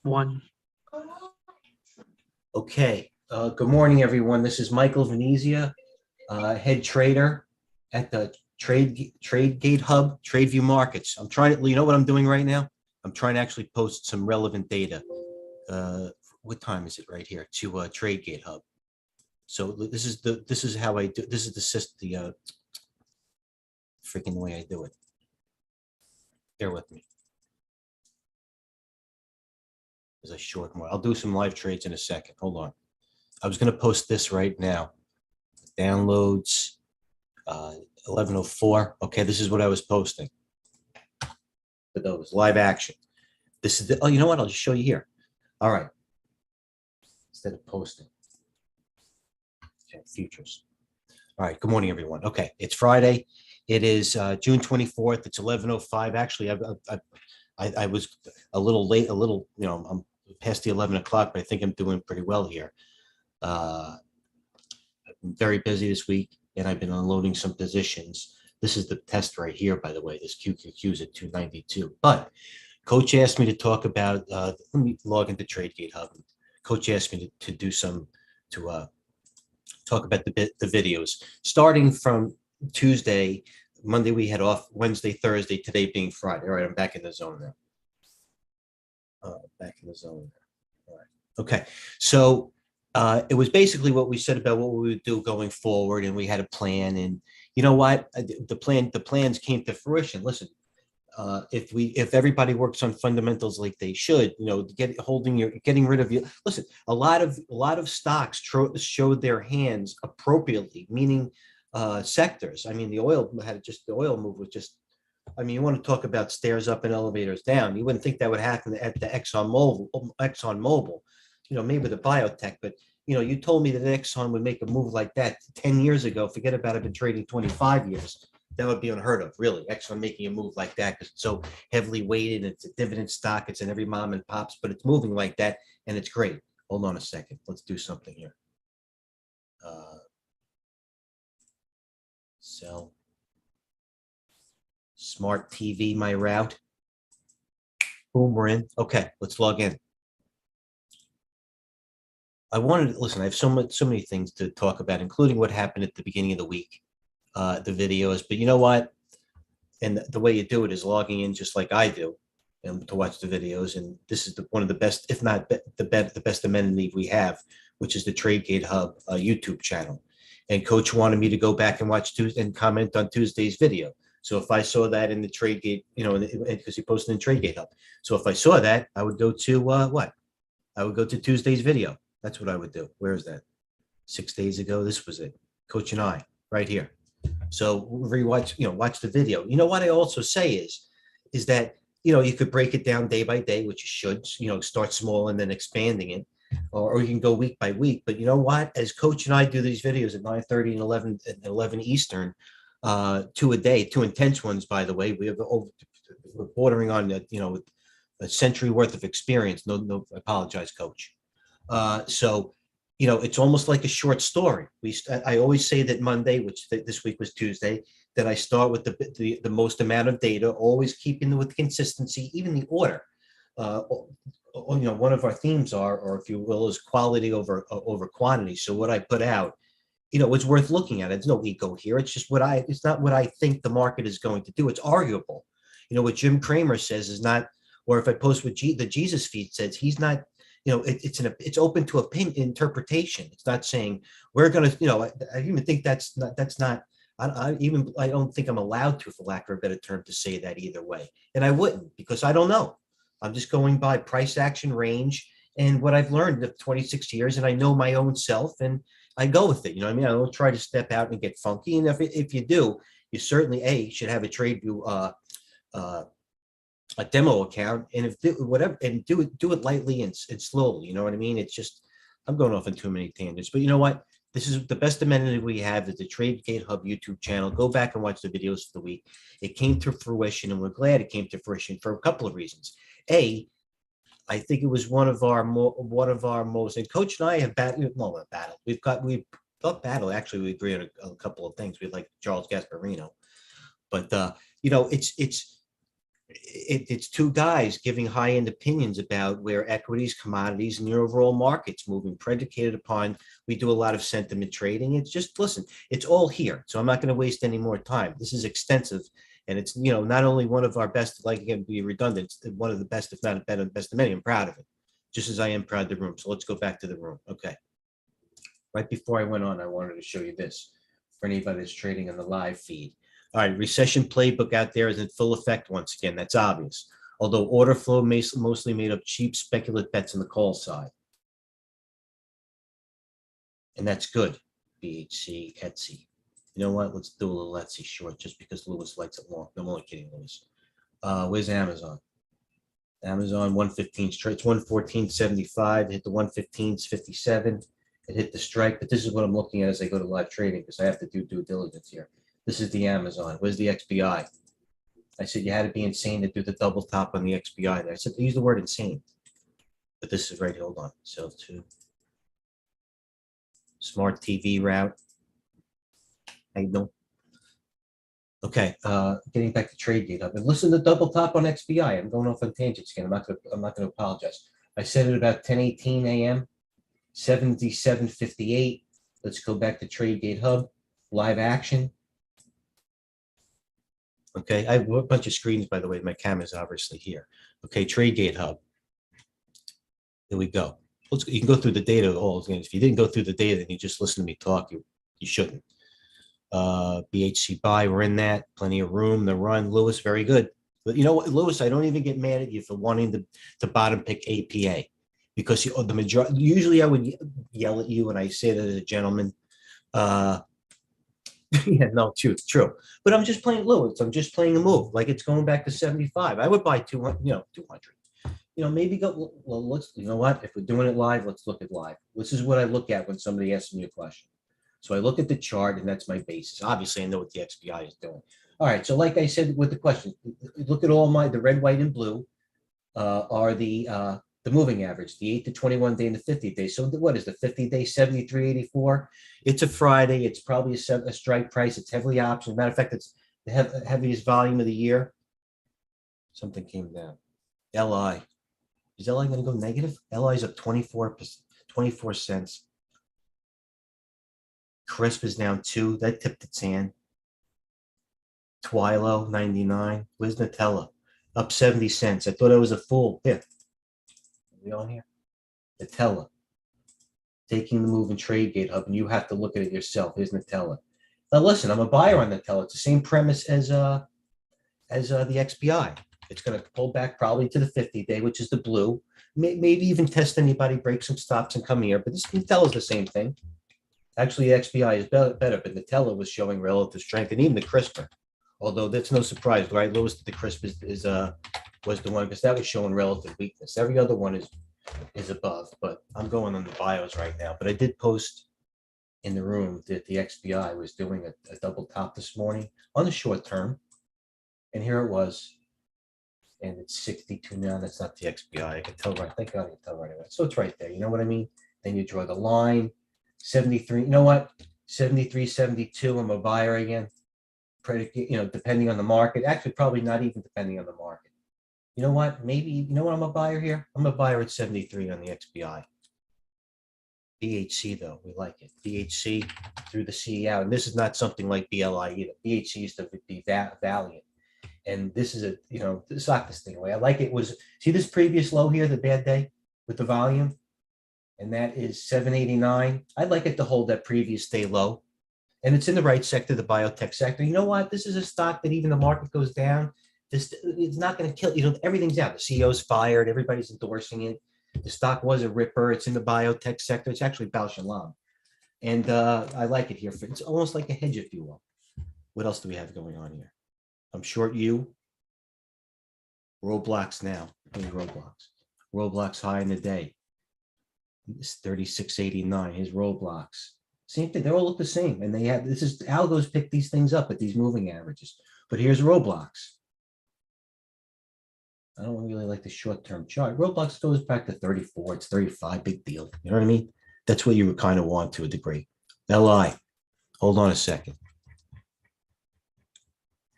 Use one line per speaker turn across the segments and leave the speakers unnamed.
One.
Okay. Good morning, everyone. This is Michael Venezia, head trader at the TradeGATEHub, TradeView Markets. I'm trying to, you know what I'm doing right now? I'm trying to actually post some relevant data. What time is it right here to TradeGATEHub? So this is how I do. This is the freaking way I do it. Bear with me. As I short more, I'll do some live trades in a second. Hold on. I was going to post this right now. Downloads, 11:04. Okay, this is what I was posting. For those live action. This is the, oh, you know what? I'll just show you here. All right. Instead of posting. Okay, futures. All right. Good morning, everyone. Okay, it's Friday. It is June 24th. It's 11:05. Actually, I was a little late. I'm past the 11 o'clock, but I think I'm doing pretty well here. I'm very busy this week, and I've been unloading some positions. This is the test right here, by the way. This QQQ is at 292. But Coach asked me to talk about. Let me log into TradeGATEHub. Coach asked me to do some talk about the videos starting from Tuesday. Monday we had off. Wednesday, Thursday. Today being Friday. All right, I'm back in the zone now. Back in the zone. All right. Okay. So it was basically what we said about what we would do going forward, and we had a plan. And you know what? The plans came to fruition. Listen, if everybody works on fundamentals like they should, getting rid of you. Listen, a lot of stocks showed their hands appropriately, meaning sectors. I mean, the oil move was just. I mean, you want to talk about stairs up and elevators down. You wouldn't think that would happen at the ExxonMobil, maybe the biotech, but you told me that Exxon would make a move like that 10 years ago. Forget about it, been trading 25 years. That would be unheard of, really. Exxon making a move like that because it's so heavily weighted. It's a dividend stock. It's in every mom and pops, but it's moving like that, and it's great. Hold on a second. Let's do something here. Sell. Smart TV, my route. Boom, we're in. Okay, let's log in. I wanted to listen. I have so many things to talk about, including what happened at the beginning of the week, the videos. But you know what? And the way you do it is logging in just like I do, and to watch the videos. And this is one of the best, if not the best amenity we have, which is the TradeGATEHub YouTube channel. And Coach wanted me to go back and watch Tuesday and comment on Tuesday's video. So if I saw that in the TradeGate, because he posted in TradeGATEHub. So if I saw that, I would go to what? I would go to Tuesday's video. That's what I would do. Where is that? 6 days ago, this was it. Coach and I, right here. So watch the video. You know what I also say is that you could break it down day by day, which you should. Start small and then expanding it, or you can go week by week. But you know what? As Coach and I do these videos at 9:30 and 11 Eastern. 2 a day, 2 intense ones, by the way. We're bordering on a century worth of experience. No, I apologize, Coach. So it's almost like a short story. I always say that Monday, which this week was Tuesday, that I start with the most amount of data, always keeping with consistency, even the order. One of our themes or if you will, is quality over quantity. So what I put out, it's worth looking at. There's no ego here. It's just it's not what I think the market is going to do. It's arguable. What Jim Cramer says is not, or if I post what the Jesus feed says, he's not, it's open to interpretation. It's not saying we're going to, I even think that's not, I don't think I'm allowed to, for lack of a better term, to say that either way. And I wouldn't, because I don't know. I'm just going by price action range and what I've learned of 26 years, and I know my own self, and I go with it. You know what I mean? I don't try to step out and get funky. And if you do, you certainly should have a TradeView a demo account, and do it lightly and slowly. You know what I mean? It's just, I'm going off on too many tangents, but you know what? This is the best amenity we have, is the TradeGATEHub YouTube channel. Go back and watch the videos for the week. It came to fruition, and we're glad it came to fruition for a couple of reasons. I think it was one of our most, and Coach and I have battled. We've thought battle. Actually, we agree on a couple of things. We like Charles Gasparino, but it's it's two guys giving high-end opinions about where equities, commodities, and your overall market's moving, predicated upon, we do a lot of sentiment trading. It's just, listen, it's all here. So I'm not going to waste any more time. This is extensive. And it's, not only one of our best, like, again, be redundant, it's one of the best, if not better, best of many. I'm proud of it, just as I am proud of the room. So let's go back to the room. Okay. Right before I went on, I wanted to show you this for anybody that's trading on the live feed. All right, recession playbook out there is in full effect once again. That's obvious. Although order flow mostly made up cheap speculative bets on the call side. And that's good. BHC, Etsy. You know what? Let's do a little Etsy short just because Lewis likes it long. I'm only kidding, Lewis. Where's Amazon? Amazon 115 straight. It's 114.75. It hit the 115s 57. It hit the strike, but this is what I'm looking at as I go to live trading because I have to do due diligence here. This is the Amazon. Where's the XBI? I said you had to be insane to do the double top on the XBI there. I said use the word insane, but this is right. Hold on. Sell to smart TV route. I know. Okay, getting back to TradeGATEHub and listen to double top on XBI. I'm going off on tangents again. I'm not gonna apologize. I said it about 10:18 a.m. 77.58. Let's go back to TradeGATEHub live action. Okay, I have a bunch of screens, by the way. My camera's obviously here. Okay, TradeGATEHub. Here we go. You can go through the data all. If you didn't go through the data, then you just listen to me talk. You shouldn't. BHC buy, we're in that. Plenty of room. The run, Lewis, very good. But you know what, Lewis, I don't even get mad at you for wanting to bottom pick APA because the majority. Usually, I would yell at you, and I say that as a gentleman. Yeah, no, true. But I'm just playing Lewis. I'm just playing a move. Like it's going back to 75. I would buy 200, 200. Maybe go, well, let's, you know what? If we're doing it live, let's look at live. This is what I look at when somebody asks me a question. So I look at the chart and that's my basis. Obviously, I know what the XBI is doing. All right. So like I said with the question, look at all the red, white, and blue are the moving average, the 8 to 21 day and the 50 day. So what is the 50 day, 73.84? It's a Friday. It's probably a strike price. It's heavily options. Matter of fact, it's the heaviest volume of the year. Something came down. LI. Is LI going to go negative? LI is up 24 cents. Crisp is down 2. That tipped its hand. Twilo, 99. Where's Nutella? Up 70 cents. I thought I was a fool. Here. Are we on here? Nutella. Taking the move in TradeGATEHub, and you have to look at it yourself. Here's Nutella. Now listen, I'm a buyer on Nutella. It's the same premise as the XBI. It's going to pull back probably to the 50-day, which is the blue. Maybe even test anybody, break some stops, and come here. But this Nutella is the same thing. Actually, the XBI is better, but Nutella was showing relative strength, and even the CRISPR. Although that's no surprise, right? Lewis, the CRISP was the one because that was showing relative weakness. Every other one is above, but I'm going on the bios right now. But I did post in the room that the XBI was doing a double top this morning on the short term, and here it was, and it's 62 now. That's not the XBI. I can tell right. Thank God I can tell right away. So it's right there. You know what I mean? Then you draw the line. 73. You know what? 73, 72. I'm a buyer again. Predicate, depending on the market. Actually, probably not even depending on the market. You know what? Maybe, you know what I'm a buyer here? I'm a buyer at 73 on the XBI. BHC, though, we like it. BHC through the C out. And this is not something like BLI either. BHC used to be Valiant. And this is sock this thing away. I like it. See this previous low here, the bad day with the volume? And that is 789. I'd like it to hold that previous day low. And it's in the right sector, the biotech sector. You know what? This is a stock that even the market goes down, it's not going to kill. Everything's out. The CEO's fired. Everybody's endorsing it. The stock was a ripper. It's in the biotech sector. It's actually Bausch & Lomb. And I like it here. It's almost like a hedge, if you will. What else do we have going on here? I'm short you. Roblox now. Roblox high in the day. It's 36.89. His Roblox. Same thing. They all look the same. And algos pick these things up at these moving averages. But here's Roblox. I don't really like the short-term chart. Roblox goes back to 34. It's 35. Big deal. You know what I mean? That's what you would kind of want to a degree. LI. Hold on a second.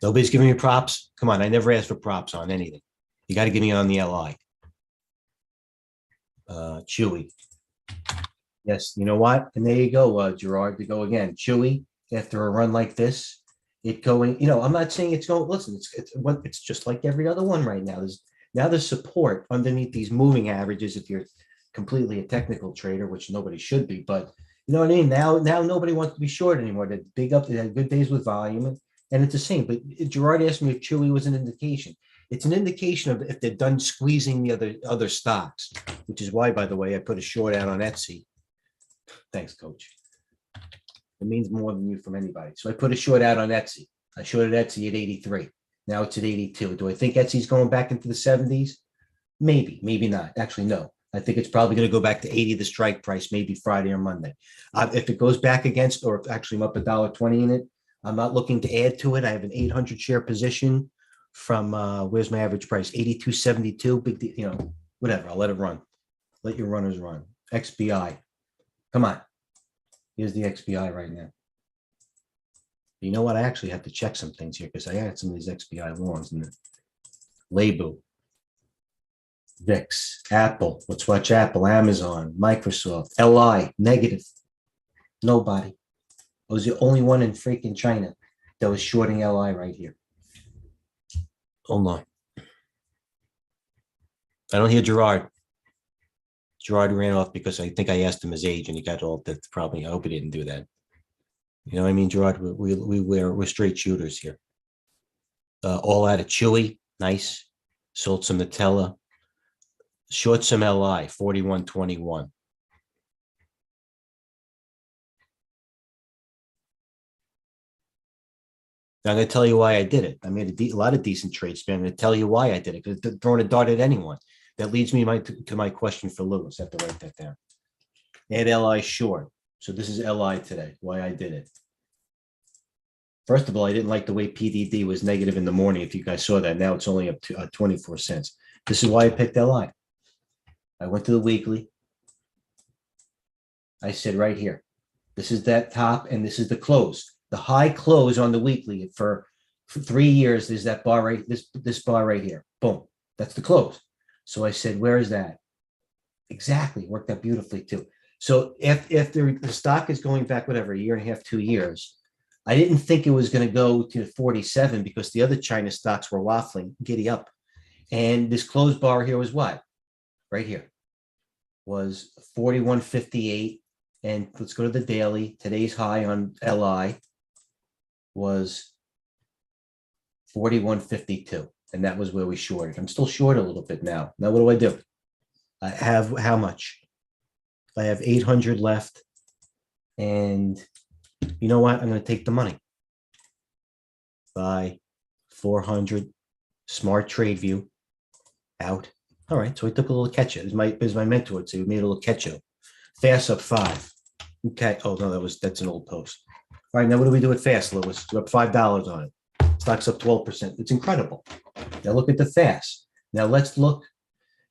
Nobody's giving me props. Come on, I never asked for props on anything. You got to give me on the LI. Chewy. Yes, you know what? And there you go, Gerard, to go again. Chewy, after a run like this, it going, I'm not saying it's going, listen, it's just like every other one right now. There's support underneath these moving averages if you're completely a technical trader, which nobody should be, but you know what I mean? Now nobody wants to be short anymore. They had good days with volume, and it's the same. But Gerard asked me if Chewy was an indication. It's an indication of if they're done squeezing the other stocks, which is why, by the way, I put a short out on Etsy. Thanks, coach. It means more than you from anybody. So I put a short out on Etsy. I shorted Etsy at 83. Now it's at 82. Do I think Etsy's going back into the 70s? Maybe, maybe not. Actually, no. I think it's probably going to go back to 80, the strike price, maybe Friday or Monday. If it goes back against, or if actually I'm up $1.20 in it, I'm not looking to add to it. I have an 800 share position from, where's my average price? 82.72. Big, whatever. I'll let it run. Let your runners run. XBI. Come on. Here's the XBI right now. You know what? I actually have to check some things here because I had some of these XBI longs in the Labu, VIX, Apple. Let's watch Apple, Amazon, Microsoft, LI, negative. Nobody. I was the only one in freaking China that was shorting LI right here. Hold on. I don't hear Gerard. Gerard ran off because I think I asked him his age and he got all that. Probably, I hope he didn't do that. You know what I mean, Gerard? We're straight shooters here. All out of Chewy, nice. Sold some Nutella. Short some LI, 41.21. Now, I'm going to tell you why I did it. I made a lot of decent trades, man. I'm going to tell you why I did it because throwing a dart at anyone. That leads me to my question for Lewis. I have to write that down. Add LI short. So this is LI today, why I did it. First of all, I didn't like the way PDD was negative in the morning. If you guys saw that, now it's only up to 24 cents. This is why I picked LI. I went to the weekly. I said right here, this is that top and this is the close. The high close on the weekly for 3 years is that bar right, this bar right here. Boom. That's the close. So I said, where is that? Exactly. Worked out beautifully too. So if the stock is going back, whatever, a year and a half, 2 years, I didn't think it was going to go to 47 because the other China stocks were waffling, giddy up. And this closed bar here was what? Right here was 41.58. And let's go to the daily. Today's high on LI was 41.52. And that was where we shorted. I'm still short a little bit now. Now, what do? I have how much? I have 800 left. And you know what? I'm going to take the money. Buy 400. Smart trade view. Out. All right. So I took a little catch up. As my mentor would say, we made a little catch up. Fast up 5. Okay. Oh, no, that's an old post. All right. Now, what do we do with Fast, Lewis? We're up $5 on it. Stock's up 12%. It's incredible. Now look at the Fast. Now let's look.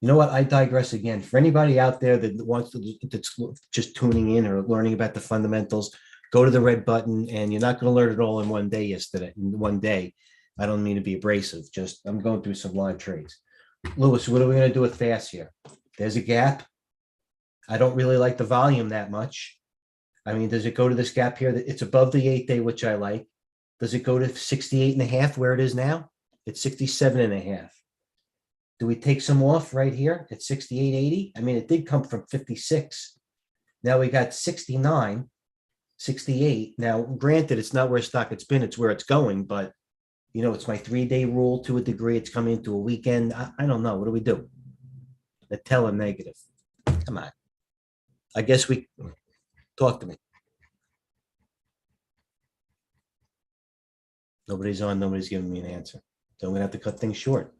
You know what? I digress again. For anybody out there that wants to, that's just tuning in or learning about the fundamentals, go to the red button, and you're not going to learn it all in one day. In one day. I don't mean to be abrasive. Just I'm going through some live trades. Lewis, what are we going to do with Fast here? There's a gap. I don't really like the volume that much. I mean, does it go to this gap here? It's above the 8-day, which I like. Does it go to 68.5 where it is now? It's 67.5. Do we take some off right here at 68.80? I mean, it did come from 56. Now we got 69, 68. Now, granted, it's not where stock it's been, it's where it's going, but it's my 3-day rule to a degree. It's coming into a weekend. I don't know. What do we do? The teller negative. Come on. I guess we talk to me. Nobody's on. Nobody's giving me an answer. So I'm going to have to cut things short.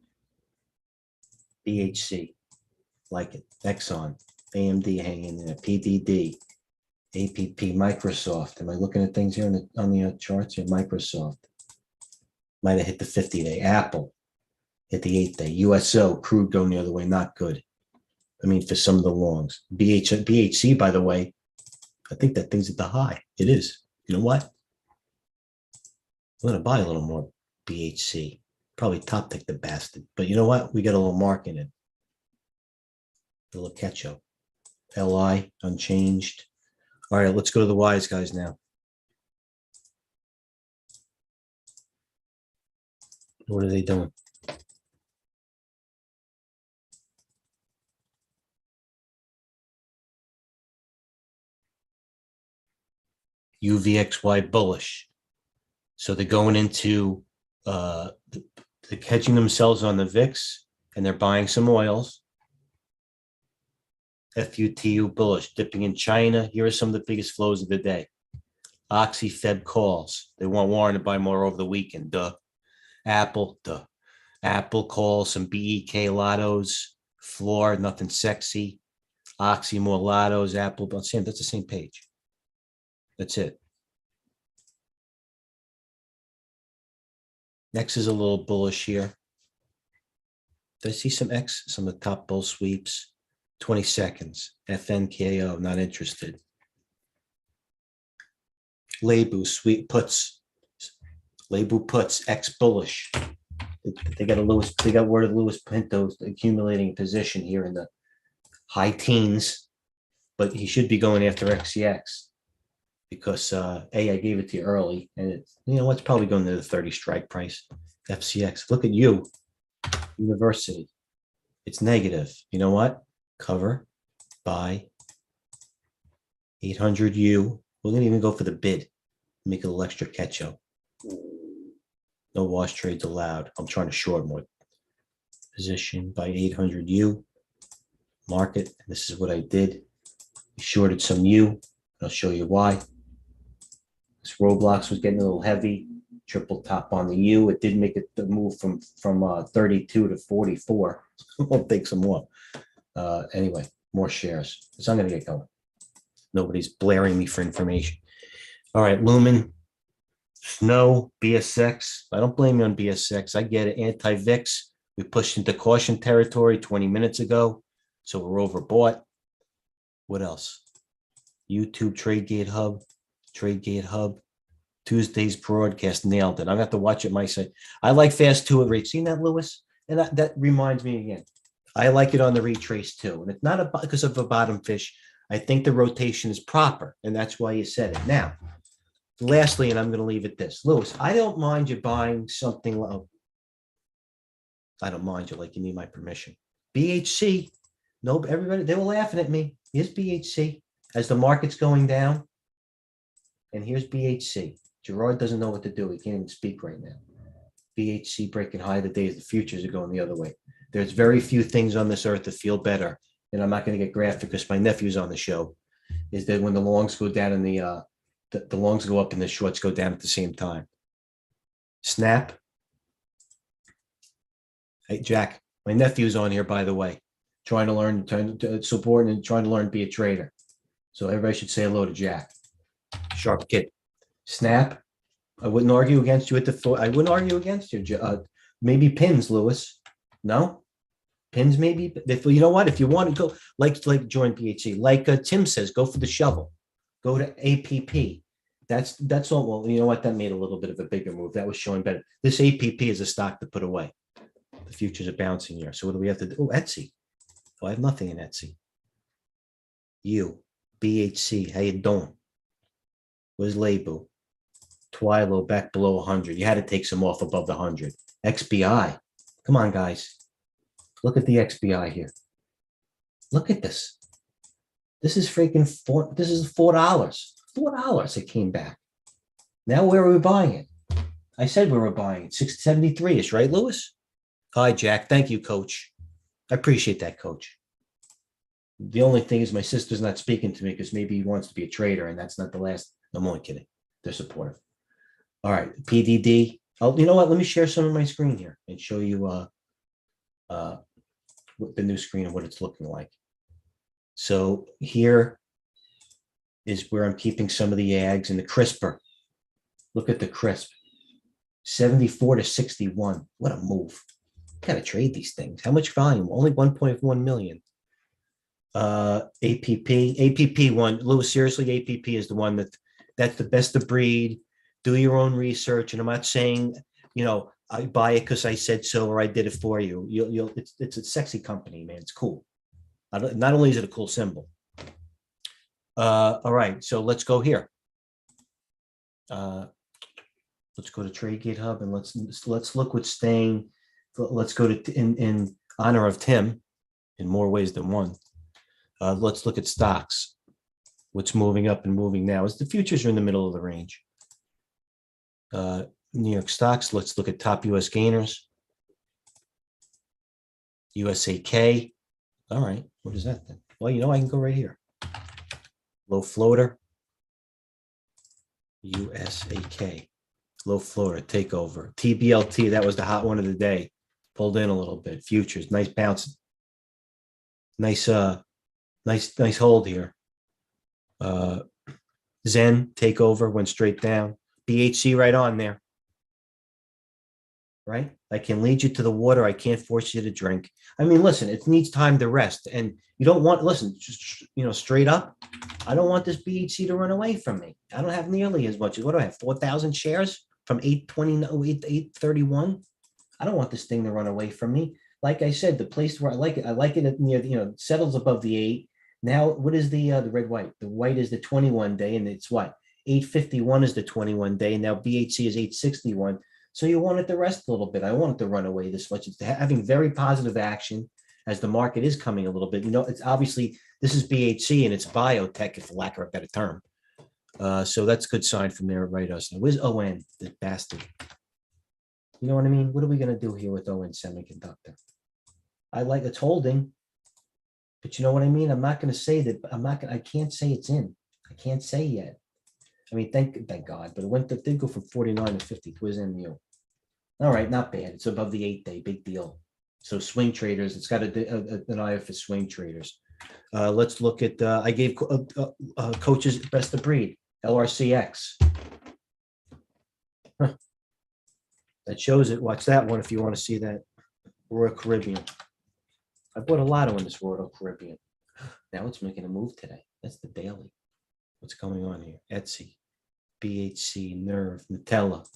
BHC. Like it. Exxon. AMD hanging in there. PDD. APP. Microsoft. Am I looking at things here on the charts here? Microsoft. Might have hit the 50-day. Apple hit the 8-day. USO, crude going the other way, not good. I mean, for some of the longs. BHC, by the way, I think that thing's at the high. It is. You know what? I'm going to buy a little more. BHC. Probably top tick the bastard. But you know what? We got a little mark in it. A little ketchup. LI, unchanged. All right, let's go to the Y's, guys, now. What are they doing? UVXY bullish. So they're going into, they're catching themselves on the VIX, and they're buying some oils. FUTU bullish, dipping in China. Here are some of the biggest flows of the day. Oxy Fed calls. They want Warren to buy more over the weekend. Apple calls, some BEK lottos. Floor, nothing sexy. Oxy, more lottos. Apple, that's the same page. That's it. Next is a little bullish here. Did I see some X? Some of the top bull sweeps. 20 seconds. FNKO, not interested. Lebu, sweet puts. Lebu puts, X bullish. They got word of Lewis Pinto accumulating position here in the high teens, but he should be going after XCX because I gave it to you early, and it's probably going to the 30 strike price. FCX, look at you, University. It's negative. You know what? Cover, buy, 800U. We're going to even go for the bid. Make a little extra catch-up. No wash trades allowed. I'm trying to short more. Position by 800U. Market. This is what I did. We shorted some U. I'll show you why. This Roblox was getting a little heavy. Triple top on the U. It did make it the move from 32 to 44. We'll take some more. Anyway, more shares. So I'm going to get going. Nobody's blaring me for information. All right, Lumen, Snow, BSX. I don't blame you on BSX. I get it. Anti-VIX. We pushed into caution territory 20 minutes ago, so we're overbought. What else? YouTube, TradeGATEHub. Tuesday's broadcast, nailed it. I'm going to have to watch it myself. I like fast two at rate. Seen that, Lewis? And that reminds me again. I like it on the retrace too. And it's not because of a bottom fish. I think the rotation is proper, and that's why you said it. Now, lastly, and I'm going to leave it this. Lewis, I don't mind you buying something low. I don't mind you like you need my permission. BHC, no, everybody, they were laughing at me. Here's BHC as the market's going down. And here's BHC. Gerard doesn't know what to do. He can't even speak right now. BHC breaking high the days. The futures are going the other way. There's very few things on this earth that feel better. And I'm not going to get graphic because my nephew's on the show. Is that when the longs go down and the longs go up and the shorts go down at the same time. Snap. Hey, Jack, my nephew's on here, by the way, trying to support and trying to learn to be a trader. So everybody should say hello to Jack. Sharp kid. Snap. I wouldn't argue against you at the floor. I wouldn't argue against you. Maybe pins, Lewis. No? Pins maybe. You know what? If you want to go, like join PHC, like Tim says, go for the shovel. Go to APP. That's all. Well, you know what? That made a little bit of a bigger move. That was showing better. This APP is a stock to put away. The futures are bouncing here. So what do we have to do? Oh, Etsy. Oh, I have nothing in Etsy. BHC. How you doing? Where's Lebu? Twilo back below 100. You had to take some off above the 100. XBI. Come on, guys. Look at the XBI here. Look at this. This is freaking $4. This is $4. $4 it came back. Now where are we buying it? I said we were buying it. 673-ish, right, Lewis? Hi, Jack. Thank you, Coach. I appreciate that, Coach. The only thing is my sister's not speaking to me because maybe he wants to be a trader, and that's not the last. I'm only kidding. They're supportive. All right, PDD. Oh, you know what? Let me share some of my screen here and show you what the new screen and what it's looking like. So here is where I'm keeping some of the AGs and the CRISPR. Look at the CRISP. 74 to 61. What a move. Gotta trade these things. How much volume? Only 1.1 million. APP one. Lewis, seriously, APP is the one that's the best of breed. Do your own research. And I'm not saying, I buy it because I said so, or I did it for you. It's a sexy company, man. It's cool. Not only is it a cool symbol. All right, so let's go here. Let's go to TradeGATEHub and let's look what's staying. Let's go to in honor of Tim, in more ways than one. Let's look at stocks. What's moving up and moving now is the futures are in the middle of the range. New York stocks. Let's look at top U.S. gainers. USAK. All right, what is that then? Well, I can go right here. Low floater. USAK. Low floater takeover. TBLT. That was the hot one of the day. Pulled in a little bit. Futures. Nice bounce. Nice hold here. Zen takeover went straight down. BHC right on there. Right? I can lead you to the water. I can't force you to drink. I mean, listen, it needs time to rest. And you don't want, listen, just, straight up, I don't want this BHC to run away from me. I don't have nearly as much. What do I have? 4,000 shares from 831. I don't want this thing to run away from me. Like I said, the place where I like it near, settles above the 8. Now, what is the red white? The white is the 21 day, and it's what? 851 is the 21 day. And now BHC is 861. So you want it to rest a little bit. I want it to run away this much. It's having very positive action as the market is coming a little bit. It's obviously, this is BHC and it's biotech, for lack of a better term. So that's a good sign from there, right? Us. Where's ON, the bastard? You know what I mean? What are we going to do here with ON Semiconductor? It's holding, but you know what I mean? I'm not going to say that. I can't say it's in. I can't say yet. I mean, thank God, but it did go from 49 to 50. Where's MU? All right, not bad. It's above the 8-day, big deal. So swing traders, it's got an eye for swing traders. Let's look at, I gave coaches best of breed, LRCX. Huh. That shows it. Watch that one if you want to see that. Royal Caribbean. I bought a lot on this Royal Caribbean. Now it's making a move today. That's the daily. What's going on here? Etsy, BHC, Nerve, Nutella,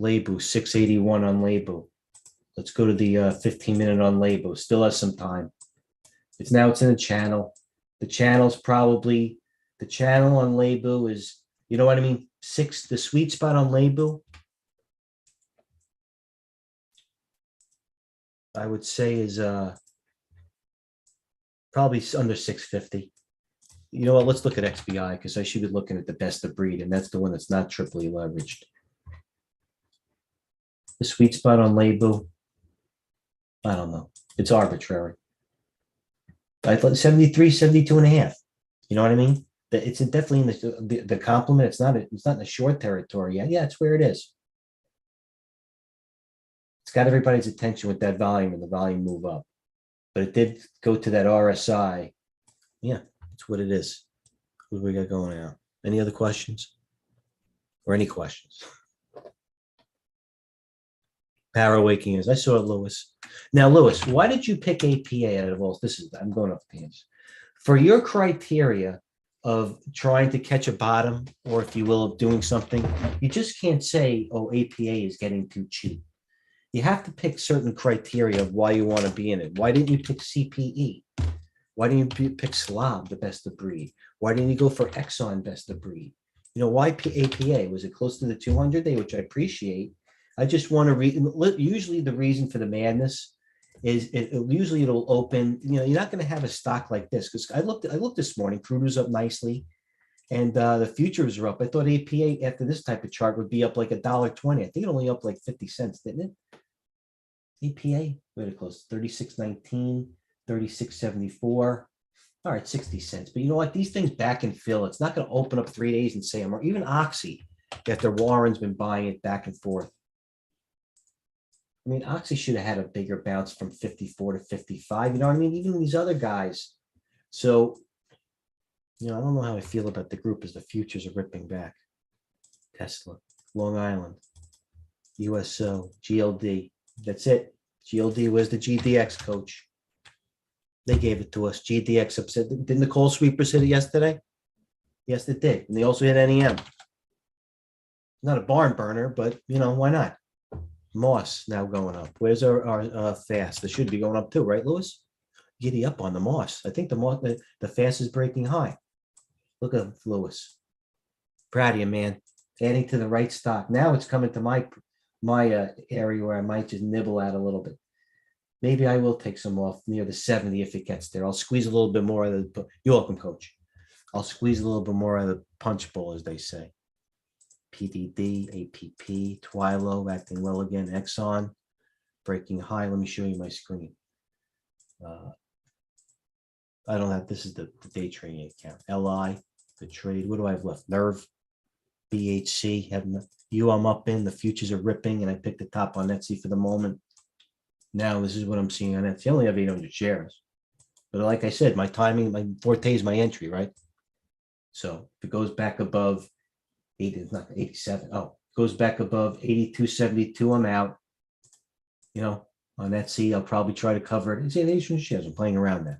Lebu, 681 on Lebu. Let's go to the 15-minute on Lebu. Still has some time. It's in the channel. The channel on Lebu is, you know what I mean? The sweet spot on Lebu, I would say, is probably under 650. You know what? Let's look at XBI because I should be looking at the best of breed, and that's the one that's not triply leveraged. The sweet spot on Lebu, I don't know. It's arbitrary. I thought 73, 72 and a half. You know what I mean? It's definitely in the complement. It's not in the short territory yet. Yeah, it's where it is. It's got everybody's attention with that volume and the volume move up. But it did go to that RSI. Yeah. That's what it is. What do we got going on? Any other questions? Or any questions? Power waking is. I saw it, Lewis. Now, Lewis, why did you pick APA out of all? I'm going off pants. For your criteria of trying to catch a bottom, or if you will, of doing something, you just can't say, oh, APA is getting too cheap. You have to pick certain criteria of why you want to be in it. Why didn't you pick CPE? Why didn't you pick Slob, the best of breed? Why didn't you go for Exxon, best of breed? Why APA? Was it close to the 200 day, which I appreciate? I just want to read. Usually the reason for the madness is usually it'll open. You're not going to have a stock like this because I looked this morning. Crude was up nicely, and the futures are up. I thought APA after this type of chart would be up like $1.20. I think it only up like 50 cents, didn't it? APA, very close, 36.19. 36.74. All right, 60 cents. But you know what? These things back and fill. It's not going to open up 3 days and say, or even Oxy, after Warren's been buying it back and forth. I mean, Oxy should have had a bigger bounce from 54 to 55. You know what I mean? Even these other guys. So, I don't know how I feel about the group as the futures are ripping back. Tesla, Long Island, USO, GLD. That's it. GLD was the GDX, coach. They gave it to us. GDX upset. Didn't the coal sweepers hit it yesterday? Yes, it did. And they also hit NEM. Not a barn burner, but why not? Moss now going up. Where's our fast? This should be going up too, right, Lewis? Giddy up on the Moss. I think the fast is breaking high. Look at Lewis. Proud of you, man. Adding to the right stock. Now it's coming to my area where I might just nibble at a little bit. Maybe I will take some off near the 70 if it gets there. I'll squeeze a little bit more of the. You're welcome, Coach. I'll squeeze a little bit more of the punch bowl, as they say. PDD, APP, Twilo acting well again. Exxon breaking high. Let me show you my screen. I don't have. This is the day trading account. LI, the trade. What do I have left? Nerve, BHC. I'm up in. The futures are ripping, and I picked the top on Etsy for the moment. Now this is what I'm seeing on Etsy. I only have 800 shares, but like I said, my timing, my forte is my entry, right? So if it goes back above 80, it's not 87. Oh, it goes back above 82.72. I'm out. You know, on Etsy, I'll probably try to cover it. It's 800 shares. I'm playing around that.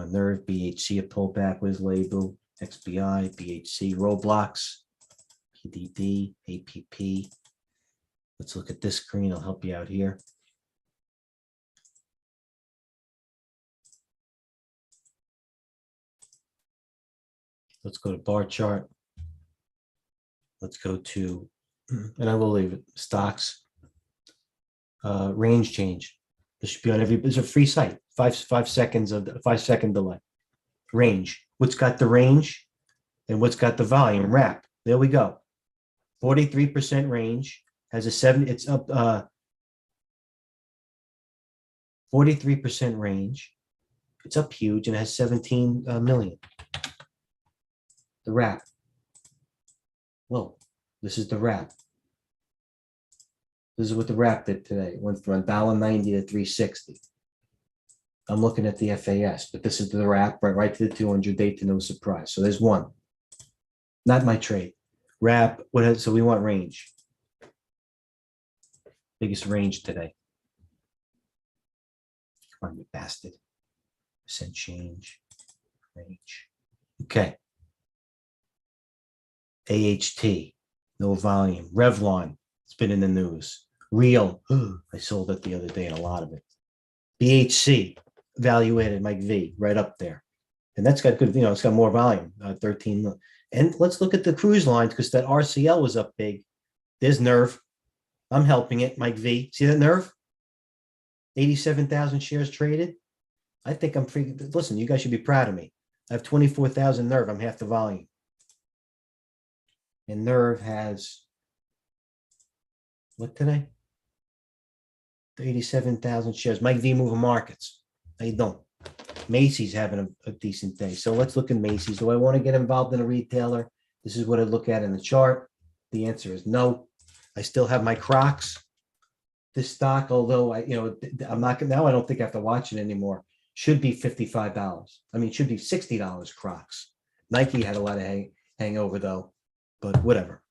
Nerve, BHC, a pullback with label, XBI, BHC, Roblox, PDD, APP. Let's look at this screen. I'll help you out here. Let's go to bar chart. Let's go to, and I will leave it, stocks. Range change. This should be on every, it's a free site. 5 seconds of 5-second delay. Range. What's got the range and what's got the volume? Wrap. There we go. 43% range has a 7. It's up 43% range. It's up huge and has 17 million. The wrap. Whoa, this is the wrap. This is what the wrap did today. It went from $1.90 to 360. I'm looking at the FAS, but this is the wrap right to the 200-day to no surprise. So there's one. Not my trade. Wrap. So we want range. Biggest range today. Come on, you bastard. Percent change. Range. Okay. AHT. No volume. Revlon. It's been in the news. Real. I sold it the other day and a lot of it. BHC. Evaluated Mike V. Right up there. And that's got good, it's got more volume. 13. And let's look at the cruise lines because that RCL was up big. There's Nerve. I'm helping it, Mike V. See that Nerve? 87,000 shares traded. I think I'm freaking. Listen, you guys should be proud of me. I have 24,000 Nerve. I'm half the volume. And Nerve has what today? 87,000 shares. Mike V. Moving Markets. How you doing? Macy's having a decent day. So let's look at Macy's. Do I want to get involved in a retailer? This is what I look at in the chart. The answer is no. I still have my Crocs. This stock, although I'm not now, I don't think I have to watch it anymore. Should be $55. I mean, should be $60 Crocs. Nike had a lot of hangover though, but whatever.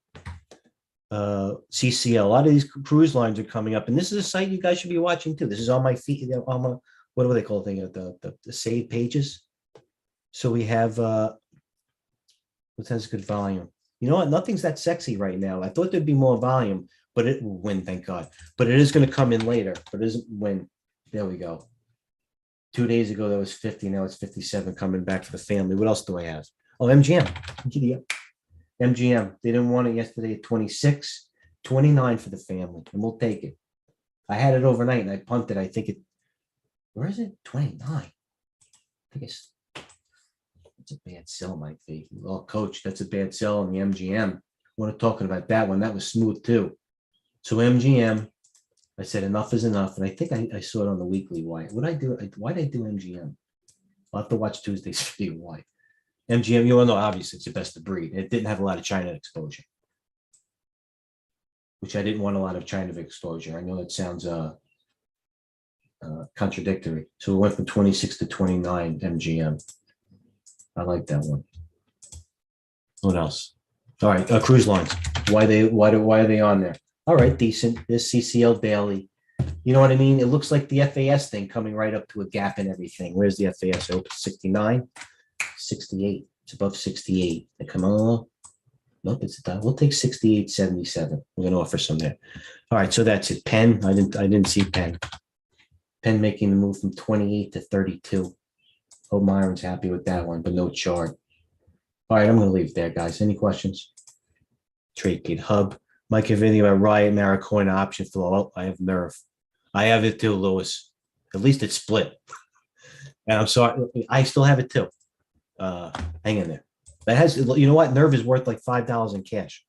CCL, a lot of these cruise lines are coming up, and this is a site you guys should be watching too. This is on my feed, on my, what do they call the save pages. So we have what has good volume. You know what? Nothing's that sexy right now. I thought there'd be more volume, but it will win, thank God. But it is going to come in later. But it isn't win. There we go. 2 days ago, that was 50. Now it's 57 coming back for the family. What else do I have? Oh, MGM. Giddy up. MGM. They didn't want it yesterday at 26, 29 for the family, and we'll take it. I had it overnight and I punted. I think it, where is it? 29. I think it's a bad sell, Mike V. Well, coach, that's a bad sell on the MGM. We're not talking about that one. That was smooth too. So MGM, I said enough is enough. And I think I saw it on the weekly. Why? Why did I do MGM? I'll have to watch Tuesday's video. Why? MGM, you all know, obviously, it's the best of breed. It didn't have a lot of China exposure, which I didn't want a lot of China exposure. I know that sounds contradictory. So we went from 26 to 29 MGM. I like that one. What else? All right, cruise lines. Why are they on there? All right, decent. This CCL daily. You know what I mean? It looks like the FAS thing coming right up to a gap and everything. Where's the FAS? Oh, 69, 68. It's above 68. Come on. Nope, it's done. We'll take 68.77. We're gonna offer some there. All right, so that's it. Penn, I didn't see Penn. Penn making the move from 28 to 32. Hope Myron's happy with that one, but no chart. All right, I'm gonna leave it there, guys. Any questions? TradeGATEHub. Mike, if anything about Riot, Maricoin option flow. Oh, I have nerve. I have it too, Lewis. At least it's split. And I'm sorry, I still have it too. Hang in there. That has, you know what? Nerve is worth like $5 in cash.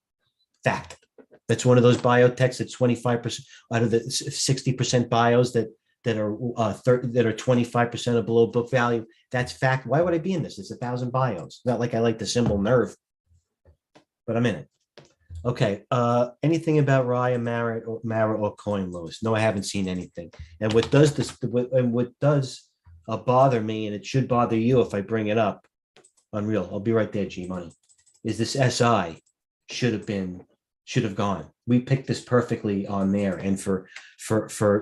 Fact. That's one of those biotechs that's 25% out of the 60% bios that are 25% of below book value. That's fact. Why would I be in this? It's 1,000 bios. Not like I like the symbol nerve, but I'm in it. Okay. Anything about Raya, Mara, or Coin, Lewis? No, I haven't seen anything. And what does bother me, and it should bother you if I bring it up, unreal. I'll be right there, G Money. Is this SI should have gone. We picked this perfectly on there. And for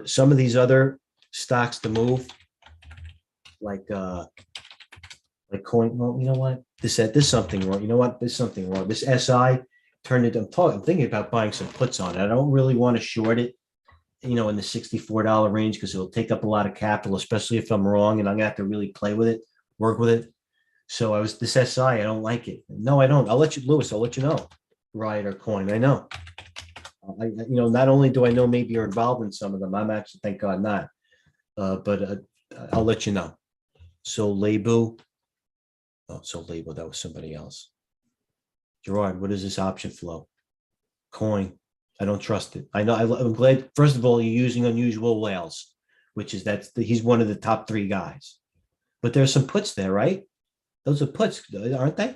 some of these other stocks to move, like Coin, well, you know what? There's something wrong. You know what? There's something wrong. This SI turned it. I'm thinking about buying some puts on it. I don't really want to short it, in the $64 range, because it'll take up a lot of capital, especially if I'm wrong, and I'm gonna have to really play with it, work with it. So this SI, I don't like it. No, I don't. I'll let you, Lewis. I'll let you know. Riot or Coin. I know. Not only do I know maybe you're involved in some of them, I'm actually, thank God, not. But I'll let you know. So Lebu. Oh, so Lebu, that was somebody else. Gerard, what is this option flow? Coin. I don't trust it. I know. I'm glad. First of all, you're using unusual whales, which is he's one of the top 3 guys. But there's some puts there, right? Those are puts, aren't they?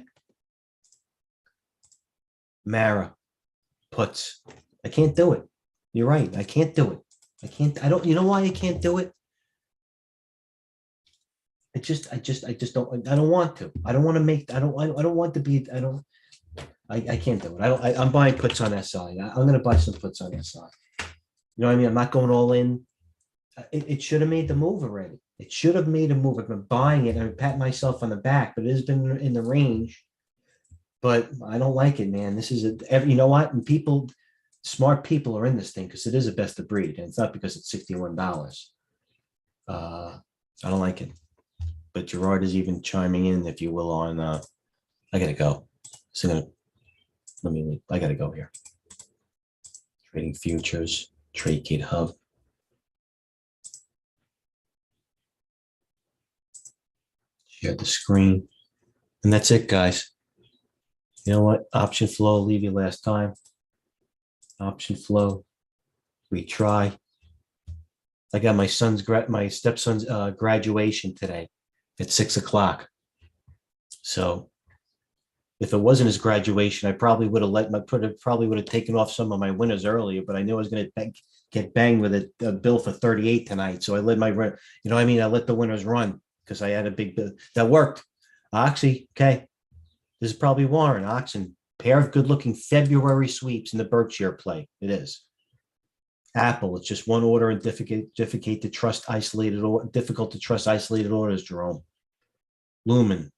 Mara, puts. I can't do it. You're right. I can't do it. I don't. You know why I can't do it? I just don't. I don't want to. I don't want to make. I don't want to be. I can't do it. I'm buying puts on SI. I'm going to buy some puts on SI. You know what I mean? I'm not going all in. It should have made the move already. It should have made a move. I've been buying it. I pat myself on the back, but it has been in the range. But I don't like it, man. This is you know what? And smart people are in this thing because it is a best of breed, and it's not because it's $61. I don't like it. But Gerard is even chiming in, if you will, on. I gotta go. So I gotta go here. Trading futures, TradeGATEHub. Share the screen. And that's it, guys. You know what? Option flow, I'll leave you last time. Option flow. Retry. I got my stepson's graduation today at 6 o'clock. So if it wasn't his graduation, I probably would have taken off some of my winners earlier, but I knew I was going to get banged with a bill for 38 tonight. So I let I let the winners run because I had a big bill that worked. Oxy, okay. This is probably Warren Oxen. Pair of good-looking February sweeps in the Berkshire play. It is. Apple, it's just one order and difficult to trust isolated orders, Jerome. Lumen,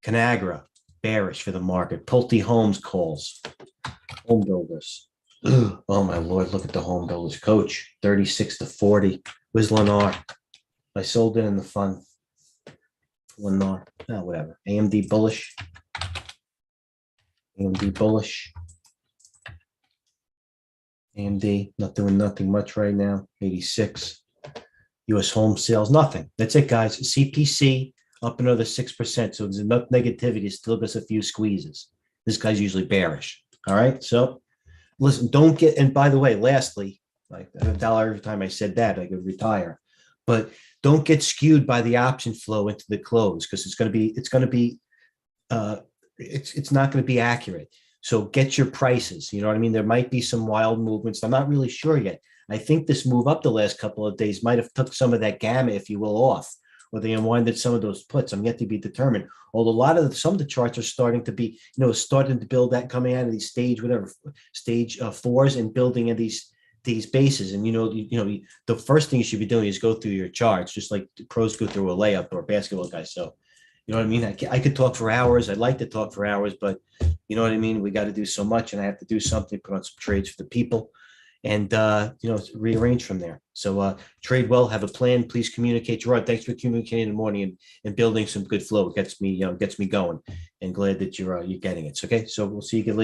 Conagra, bearish for the market. Pulte Homes calls. Home builders. Oh my Lord, look at the home builders. Coach, 36 to 40. Where's Lennar? I sold it in the fund. Lennar, whatever. AMD bullish. AMD bullish. AMD, not doing nothing much right now. 86. US home sales, nothing. That's it, guys. CPC up another 6%. So there's enough negativity, still gets a few squeezes. This guy's usually bearish. All right. So listen, don't get, and by the way, lastly, like $1 every time I said that, I could retire. But don't get skewed by the option flow into the close, because it's not going to be accurate. So get your prices. You know what I mean? There might be some wild movements. I'm not really sure yet. I think this move up the last couple of days might have took some of that gamma, if you will, off, or they unwinded some of those puts. I'm yet to be determined. Although some of the charts are starting to be, starting to build that coming out of these stage 4s and building in these bases. And the first thing you should be doing is go through your charts, just like the pros go through a layup or basketball guys. So, You know what I mean? I could talk for hours. I'd like to talk for hours, but you know what I mean? We got to do so much, and I have to do something, put on some trades for the people, and rearrange from there. So trade well, have a plan. Please communicate. Gerard, thanks for communicating in the morning and building some good flow. It gets me going, and glad that you're getting it. So, okay, so we'll see you again later.